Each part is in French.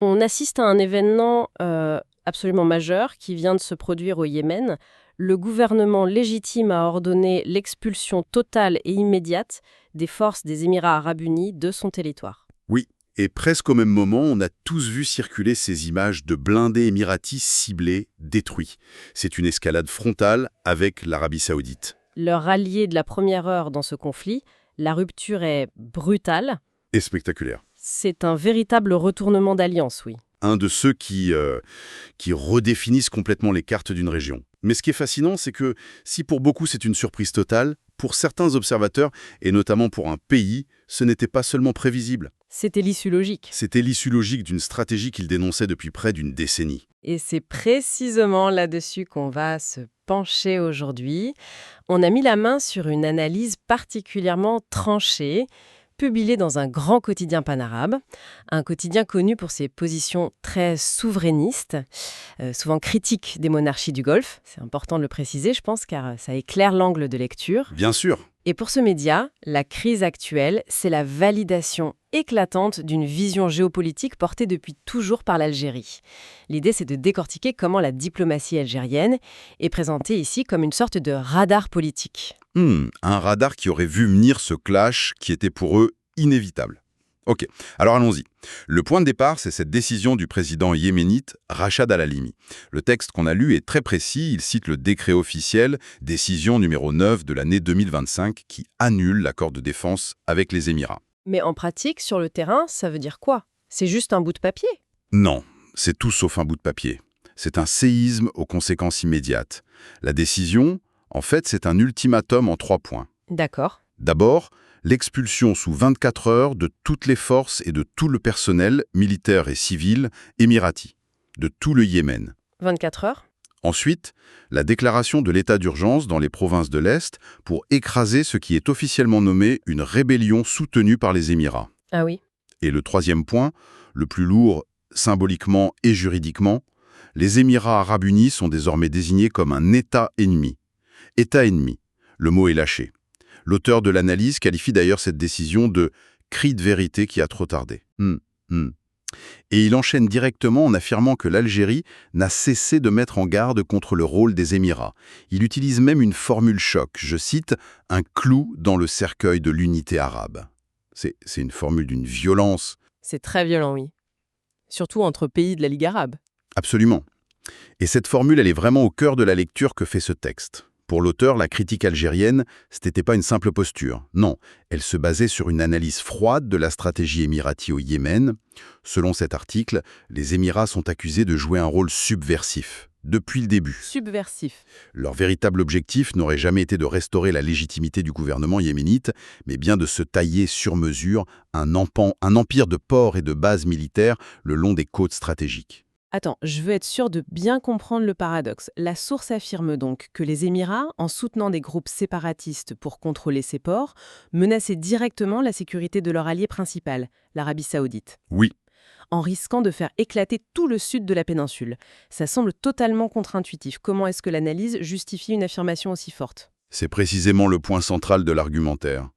On assiste à un événement absolument majeur qui vient de se produire au Yémen. Le gouvernement légitime a ordonné l'expulsion totale et immédiate des forces des Émirats arabes unis de son territoire. Oui, et presque au même moment, on a tous vu circuler ces images de blindés émiratis ciblés, détruits. C'est une escalade frontale avec l'Arabie saoudite. Leur allié de la première heure dans ce conflit, la rupture est brutale. Et spectaculaire. C'est un véritable retournement d'alliance, oui. Un de ceux qui redéfinissent complètement les cartes d'une région. Mais ce qui est fascinant, c'est que si pour beaucoup c'est une surprise totale, pour certains observateurs, et notamment pour un pays, ce n'était pas seulement prévisible. C'était l'issue logique. C'était l'issue logique d'une stratégie qu'ils dénonçaient depuis près d'une décennie. Et c'est précisément là-dessus qu'on va se pencher aujourd'hui. On a mis la main sur une analyse particulièrement tranchée, publiée dans un grand quotidien panarabe, un quotidien connu pour ses positions très souverainistes, souvent critiques des monarchies du Golfe. C'est important de le préciser, je pense, car ça éclaire l'angle de lecture. Bien sûr. Et pour ce média, la crise actuelle, c'est la validation éclatante d'une vision géopolitique portée depuis toujours par l'Algérie. L'idée, c'est de décortiquer comment la diplomatie algérienne est présentée ici comme une sorte de radar politique. Un radar qui aurait vu venir ce clash qui était pour eux inévitable. Ok, alors allons-y. Le point de départ, c'est cette décision du président yéménite Rachad al-Halimi. Le texte qu'on a lu est très précis, il cite le décret officiel, décision numéro 9 de l'année 2025, qui annule l'accord de défense avec les Émirats. Mais en pratique, sur le terrain, ça veut dire quoi? C'est juste un bout de papier? Non, c'est tout sauf un bout de papier. C'est un séisme aux conséquences immédiates. La décision, en fait, c'est un ultimatum en 3 points. D'accord. D'abord, l'expulsion sous 24 heures de toutes les forces et de tout le personnel, militaire et civil, émirati, de tout le Yémen. 24 heures? Ensuite, la déclaration de l'état d'urgence dans les provinces de l'Est pour écraser ce qui est officiellement nommé une rébellion soutenue par les Émirats. Ah oui. Et le troisième point, le plus lourd symboliquement et juridiquement, les Émirats arabes unis sont désormais désignés comme un État ennemi. État ennemi, le mot est lâché. L'auteur de l'analyse qualifie d'ailleurs cette décision de « cri de vérité qui a trop tardé ». Et il enchaîne directement en affirmant que l'Algérie n'a cessé de mettre en garde contre le rôle des Émirats. Il utilise même une formule choc, je cite, « un clou dans le cercueil de l'unité arabe ». C'est une formule d'une violence. C'est très violent, oui. Surtout entre pays de la Ligue arabe. Absolument. Et cette formule, elle est vraiment au cœur de la lecture que fait ce texte. Pour l'auteur, la critique algérienne, ce n'était pas une simple posture. Non, elle se basait sur une analyse froide de la stratégie émirati au Yémen. Selon cet article, les Émirats sont accusés de jouer un rôle subversif, depuis le début. Subversif. Leur véritable objectif n'aurait jamais été de restaurer la légitimité du gouvernement yéménite, mais bien de se tailler sur mesure un empire de ports et de bases militaires le long des côtes stratégiques. Attends, je veux être sûr de bien comprendre le paradoxe. La source affirme donc que les Émirats, en soutenant des groupes séparatistes pour contrôler ces ports, menaçaient directement la sécurité de leur allié principal, l'Arabie saoudite, Oui, en risquant de faire éclater tout le sud de la péninsule. Ça semble totalement contre-intuitif. Comment est-ce que l'analyse justifie une affirmation aussi forte? c'est précisément le point central de l'argumentaire.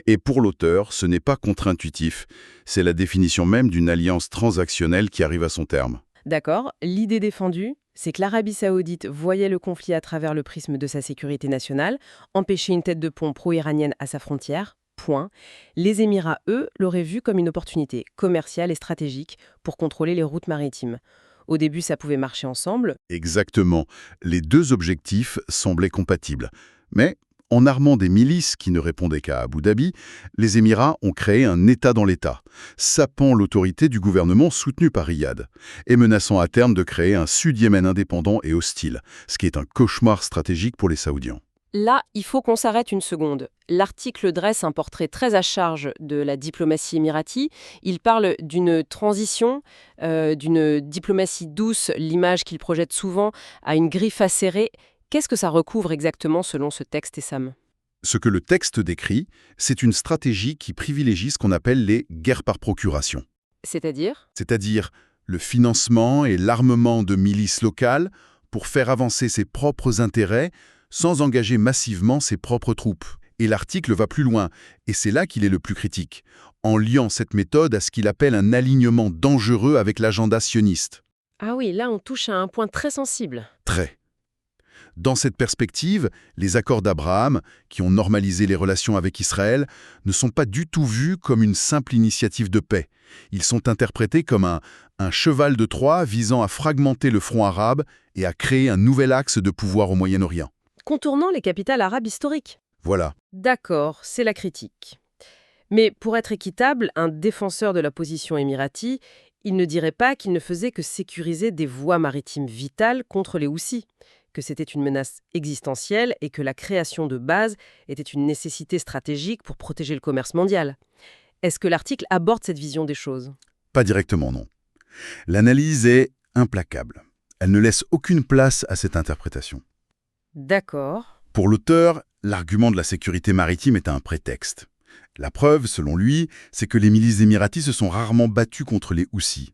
Et pour l'auteur, ce n'est pas contre-intuitif, c'est la définition même d'une alliance transactionnelle qui arrive à son terme. D'accord, l'idée défendue, c'est que l'Arabie saoudite voyait le conflit à travers le prisme de sa sécurité nationale, empêcher une tête de pont pro-iranienne à sa frontière, point. Les Émirats, eux, l'auraient vu comme une opportunité commerciale et stratégique pour contrôler les routes maritimes. Au début, ça pouvait marcher ensemble. Exactement. Les deux objectifs semblaient compatibles. Mais, en armant des milices qui ne répondaient qu'à Abu Dhabi, les Émirats ont créé un État dans l'État, sapant l'autorité du gouvernement soutenu par Riyad, et menaçant à terme de créer un Sud-Yémen indépendant et hostile, ce qui est un cauchemar stratégique pour les Saoudiens. Là, il faut qu'on s'arrête une seconde. L'article dresse un portrait très à charge de la diplomatie émirati. Il parle d'une transition, d'une diplomatie douce, l'image qu'il projette souvent, à une griffe acérée. Qu'est-ce que ça recouvre exactement selon ce texte Essam? Ce que le texte décrit, c'est une stratégie qui privilégie ce qu'on appelle les guerres par procuration. C'est-à-dire? C'est-à-dire le financement et l'armement de milices locales pour faire avancer ses propres intérêts sans engager massivement ses propres troupes. Et l'article va plus loin, et c'est là qu'il est le plus critique, en liant cette méthode à ce qu'il appelle un alignement dangereux avec l'agenda sioniste. Ah oui, là on touche à un point très sensible. Très. Dans cette perspective, les accords d'Abraham, qui ont normalisé les relations avec Israël, ne sont pas du tout vus comme une simple initiative de paix. Ils sont interprétés comme un cheval de Troie visant à fragmenter le front arabe et à créer un nouvel axe de pouvoir au Moyen-Orient. Contournant les capitales arabes historiques. Voilà. D'accord, c'est la critique. Mais pour être équitable, un défenseur de la position émirati, il ne dirait pas qu'il ne faisait que sécuriser des voies maritimes vitales contre les Houthis, que c'était une menace existentielle et que la création de bases était une nécessité stratégique pour protéger le commerce mondial. Est-ce que l'article aborde cette vision des choses? Pas directement, non. L'analyse est implacable. Elle ne laisse aucune place à cette interprétation. D'accord. Pour l'auteur, l'argument de la sécurité maritime est un prétexte. La preuve, selon lui, c'est que les milices émiraties se sont rarement battues contre les Houthis.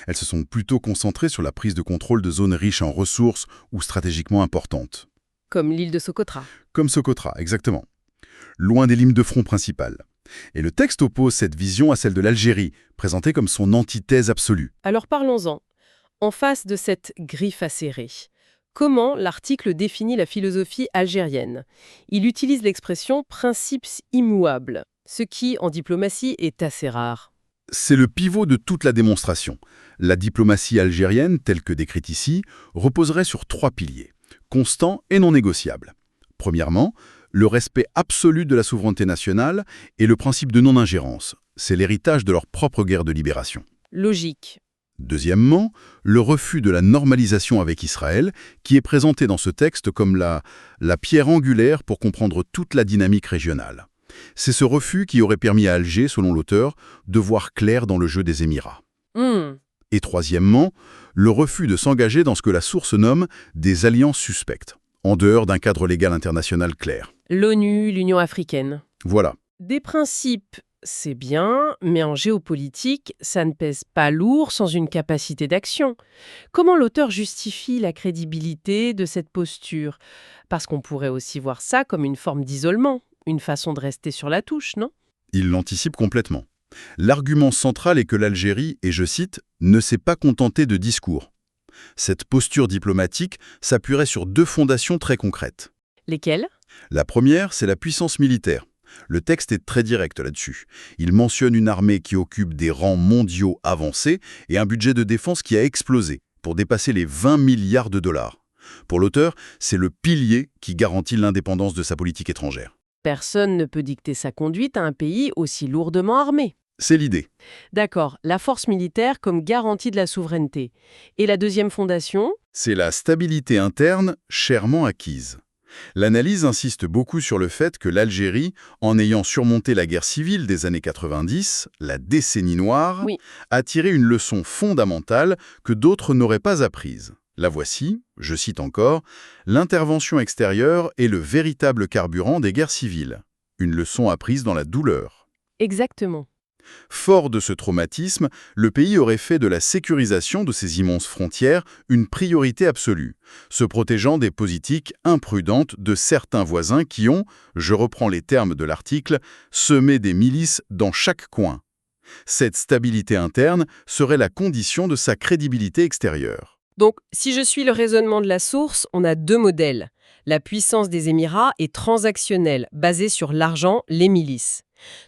Elles se sont plutôt concentrées sur la prise de contrôle de zones riches en ressources ou stratégiquement importantes. Comme l'île de Socotra. Comme Socotra, exactement. Loin des lignes de front principales. Et le texte oppose cette vision à celle de l'Algérie, présentée comme son antithèse absolue. Alors parlons-en. En face de cette griffe acérée, comment l'article définit la philosophie algérienne? Il utilise l'expression « principes immuables », ce qui, en diplomatie, est assez rare. C'est le pivot de toute la démonstration. La diplomatie algérienne, telle que décrite ici, reposerait sur 3 piliers, constants et non négociables. Premièrement, le respect absolu de la souveraineté nationale et le principe de non-ingérence. C'est l'héritage de leur propre guerre de libération. Logique. Deuxièmement, le refus de la normalisation avec Israël, qui est présenté dans ce texte comme la pierre angulaire pour comprendre toute la dynamique régionale. C'est ce refus qui aurait permis à Alger, selon l'auteur, de voir clair dans le jeu des Émirats. Et troisièmement, le refus de s'engager dans ce que la source nomme des alliances suspectes, en dehors d'un cadre légal international clair. L'ONU, l'Union africaine. Voilà. Des principes, c'est bien, mais en géopolitique, ça ne pèse pas lourd sans une capacité d'action. Comment l'auteur justifie la crédibilité de cette posture? Parce qu'on pourrait aussi voir ça comme une forme d'isolement, une façon de rester sur la touche, non? Il l'anticipe complètement. L'argument central est que l'Algérie, et je cite, « ne s'est pas contentée de discours ». Cette posture diplomatique s'appuierait sur 2 fondations très concrètes. Lesquelles? La première, c'est la puissance militaire. Le texte est très direct là-dessus. Il mentionne une armée qui occupe des rangs mondiaux avancés et un budget de défense qui a explosé, pour dépasser les 20 milliards de dollars. Pour l'auteur, c'est le pilier qui garantit l'indépendance de sa politique étrangère. Personne ne peut dicter sa conduite à un pays aussi lourdement armé. C'est l'idée. D'accord, la force militaire comme garantie de la souveraineté. Et la deuxième fondation? C'est la stabilité interne chèrement acquise. L'analyse insiste beaucoup sur le fait que l'Algérie, en ayant surmonté la guerre civile des années 90, la décennie noire, Oui. a tiré une leçon fondamentale que d'autres n'auraient pas apprise. La voici, je cite encore, « L'intervention extérieure est le véritable carburant des guerres civiles. Une leçon apprise dans la douleur. » Exactement. Fort de ce traumatisme, le pays aurait fait de la sécurisation de ses immenses frontières une priorité absolue, se protégeant des politiques imprudentes de certains voisins qui ont, je reprends les termes de l'article, semé des milices dans chaque coin. Cette stabilité interne serait la condition de sa crédibilité extérieure. Donc, si je suis le raisonnement de la source, on a 2 modèles. La puissance des Émirats est transactionnelle, basée sur l'argent, les milices.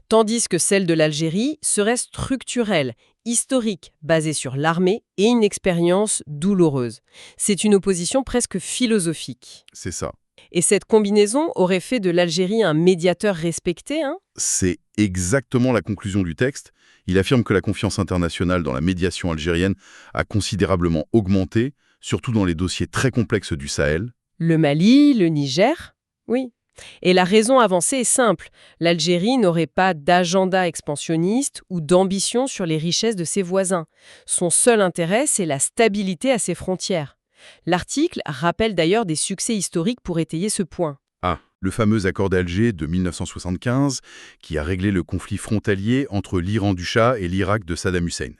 Tandis que celle de l'Algérie serait structurelle, historique, basée sur l'armée et une expérience douloureuse. C'est une opposition presque philosophique. C'est ça. Et cette combinaison aurait fait de l'Algérie un médiateur respecté, hein? C'est exactement la conclusion du texte. Il affirme que la confiance internationale dans la médiation algérienne a considérablement augmenté, surtout dans les dossiers très complexes du Sahel. Le Mali, le Niger? Oui. Et la raison avancée est simple. L'Algérie n'aurait pas d'agenda expansionniste ou d'ambition sur les richesses de ses voisins. Son seul intérêt, c'est la stabilité à ses frontières. L'article rappelle d'ailleurs des succès historiques pour étayer ce point. Ah, le fameux accord d'Alger de 1975 qui a réglé le conflit frontalier entre l'Iran du Shah et l'Irak de Saddam Hussein.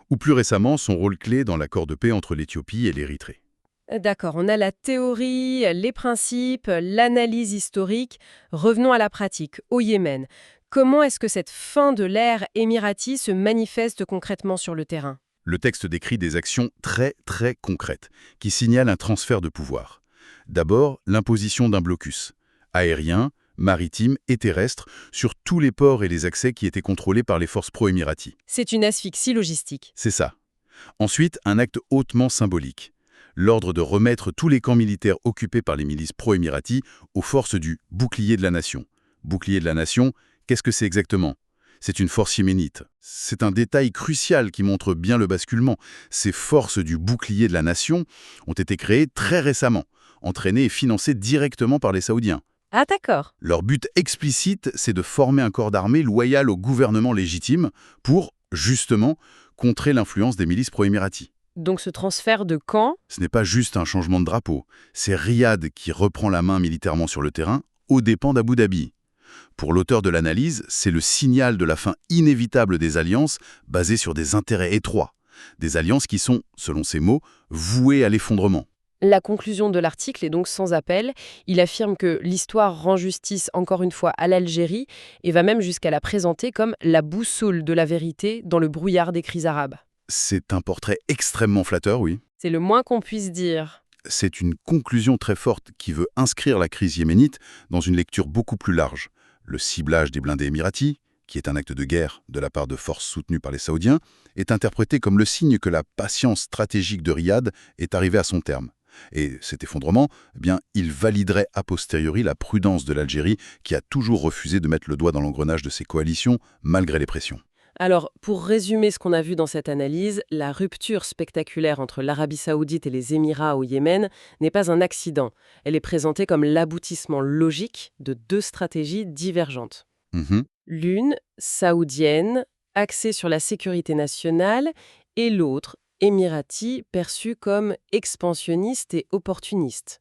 Ou plus récemment, son rôle clé dans l'accord de paix entre l'Éthiopie et l'Érythrée. D'accord, on a la théorie, les principes, l'analyse historique. Revenons à la pratique, au Yémen. Comment est-ce que cette fin de l'ère émirati se manifeste concrètement sur le terrain? Le texte décrit des actions très très concrètes qui signalent un transfert de pouvoir. D'abord, l'imposition d'un blocus aérien, maritime et terrestre sur tous les ports et les accès qui étaient contrôlés par les forces pro-émiraties. C'est une asphyxie logistique. C'est ça. Ensuite, un acte hautement symbolique. L'ordre de remettre tous les camps militaires occupés par les milices pro-émiraties aux forces du bouclier de la nation. Bouclier de la nation, qu'est-ce que c'est exactement? C'est une force yéménite. C'est un détail crucial qui montre bien le basculement. Ces forces du bouclier de la nation ont été créées très récemment, entraînées et financées directement par les Saoudiens. Ah d'accord. Leur but explicite, c'est de former un corps d'armée loyal au gouvernement légitime pour, justement, contrer l'influence des milices pro-émiraties. Donc ce transfert de camp, Ce n'est pas juste un changement de drapeau, c'est Riyad qui reprend la main militairement sur le terrain, aux dépens d'Abu Dhabi. Pour l'auteur de l'analyse, c'est le signal de la fin inévitable des alliances basées sur des intérêts étroits. Des alliances qui sont, selon ses mots, vouées à l'effondrement. la conclusion de l'article est donc sans appel. Il affirme que l'histoire rend justice encore une fois à l'Algérie et va même jusqu'à la présenter comme la boussole de la vérité dans le brouillard des crises arabes. C'est un portrait extrêmement flatteur, oui. C'est le moins qu'on puisse dire. C'est une conclusion très forte qui veut inscrire la crise yéménite dans une lecture beaucoup plus large. Le ciblage des blindés émiratis, qui est un acte de guerre de la part de forces soutenues par les Saoudiens, est interprété comme le signe que la patience stratégique de Riyad est arrivée à son terme. Et cet effondrement, eh bien, il validerait a posteriori la prudence de l'Algérie qui a toujours refusé de mettre le doigt dans l'engrenage de ses coalitions malgré les pressions. Alors, pour résumer ce qu'on a vu dans cette analyse, la rupture spectaculaire entre l'Arabie saoudite et les Émirats au Yémen n'est pas un accident. Elle est présentée comme l'aboutissement logique de deux stratégies divergentes. Mhm. L'une, saoudienne, axée sur la sécurité nationale, et l'autre, émirati, perçue comme expansionniste et opportuniste.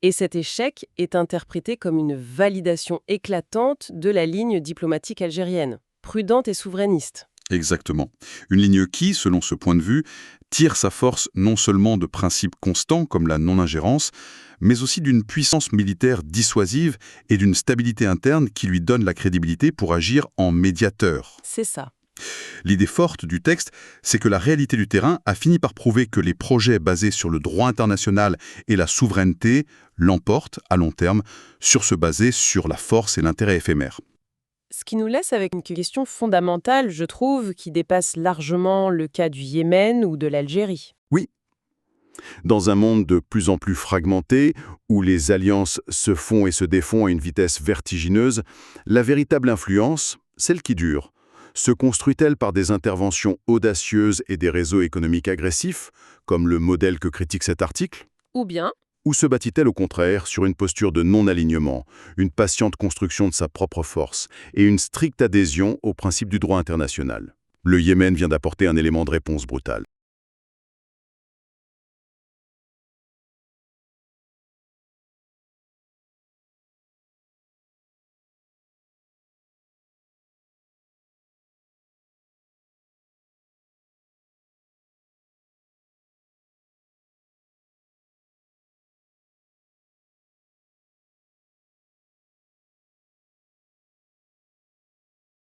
Et cet échec est interprété comme une validation éclatante de la ligne diplomatique algérienne, prudente et souverainiste. Exactement. Une ligne qui, selon ce point de vue, tire sa force non seulement de principes constants comme la non-ingérence, mais aussi d'une puissance militaire dissuasive et d'une stabilité interne qui lui donne la crédibilité pour agir en médiateur. C'est ça. L'idée forte du texte, c'est que la réalité du terrain a fini par prouver que les projets basés sur le droit international et la souveraineté l'emportent, à long terme, sur se baser sur la force et l'intérêt éphémère. Ce qui nous laisse avec une question fondamentale, je trouve, qui dépasse largement le cas du Yémen ou de l'Algérie. Oui, dans un monde de plus en plus fragmenté, où les alliances se font et se défont à une vitesse vertigineuse, la véritable influence, celle qui dure, se construit-elle par des interventions audacieuses et des réseaux économiques agressifs, comme le modèle que critique cet article? Ou bien, Ou se bâtit-elle au contraire sur une posture de non-alignement, une patiente construction de sa propre force et une stricte adhésion aux principes du droit international? Le Yémen vient d'apporter un élément de réponse brutale.